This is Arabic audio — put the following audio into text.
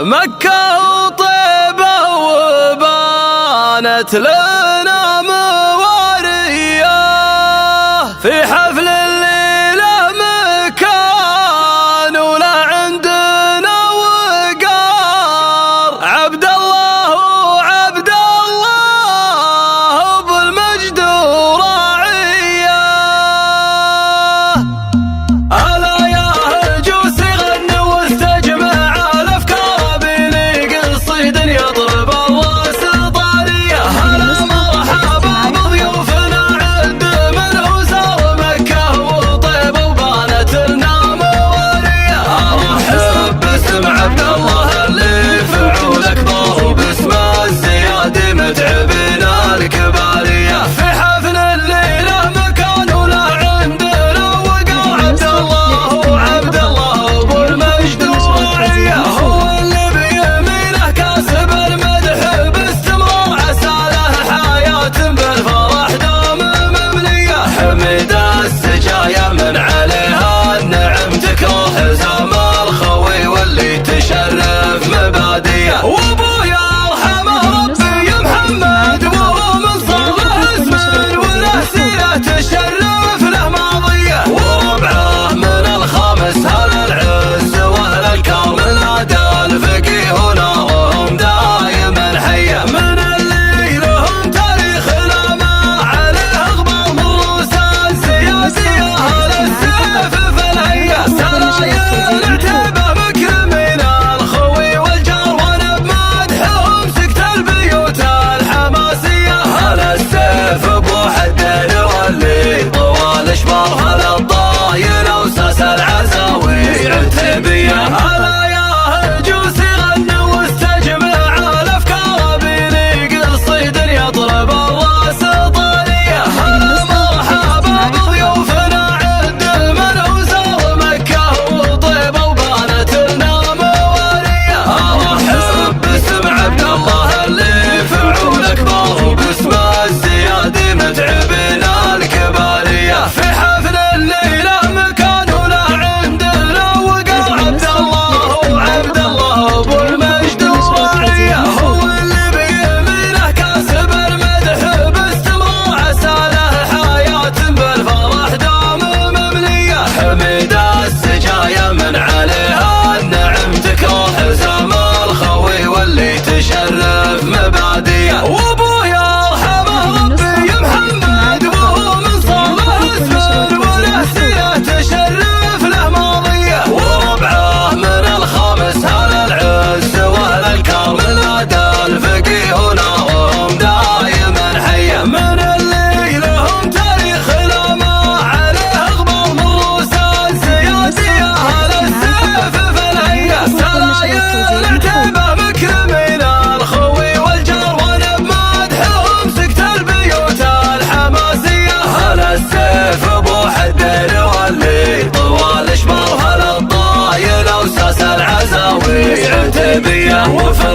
مكة وطيبة وبانت لنا موارية في حفل الليلة مكان ولا عندنا وقار. عبد الله بالمجد وراعية. ألا يا هجوس غنوا واستجمع الأفكار بلي قصيد يضرب الراس طارية. هلا مرحبا بضيوفنا عد منه سار مكة وطيبة وبانت لنا موارية. أرحب باسم عبد الله اللي فعول أكبر وباسم الزياد متعبنا الكبارية. في حفل الليلة مكان ولا عندنا وقار. عبد الله ابو المجد وراعية هو اللي بيمينه كاسب المدح باستمرار. عسى له حياة بالفرح دام مملية. حمد السجايا من عليها النعم تكره زام الخوي واللي تشرف مباديه. وابويا ارحمه ربي محمد وهو من صالح اسمه وله سيرة تشرف له ماضيه. وربعه من الخامس هل العز واهل الكرم نادى الفقيه ونارهم دايما حيه. من اللي لهم تاريخ لا ما عليه غبار من رؤوس السياسيه. اهل السيف في الهيه سرايا العتيبه مكرمين الخوي والجار وانا بمدحهم سكت البيوت الحماسيه. اهل السيف ابو حدين واللي طوال اشبار. هل الضايل وساس العزاوي عتيبيه. هلا يا هجوس غنوا واستجمع الافكار بلي قصيد يضرب الراس طاريه. هلا مرحبا بضيوفنا عد منه سار مكة وطيبة وبانت لنا موارية. ارحب باسم عبد الله اللي فعول اكبر وباسم الزياد متعبنا الكبارية. في حفل الليلة مكان ولا عندنا وقار. عبد الله ابو المجد وراعية هو اللي بيمينه كاسب المدح باستمرار. عسى له حياة بالفرح دام مملية. حمد السجايا من عليها النعم تكره زام الخوي واللي تشرف مباديه. وابويا ارحمه ربي محمد وهو من صالح اسمه وله سيرة تشرف له ماضيه. وربعه من الخامس هل العز واهل الكرم نادى الفقيه ونارهم دايما حيه. من اللي لهم تاريخ لا ما عليه غبار من رؤوس السياسيه. اهل السيف في الهيه سرايا العتيبه مكرمين الخوي والجار وانا بمدحهم سكت البيوت الحماسيه. هل السيف ابو حدين واللي طوال اشبار. هل الضايل وساس العزاوي عتيبيه. وفي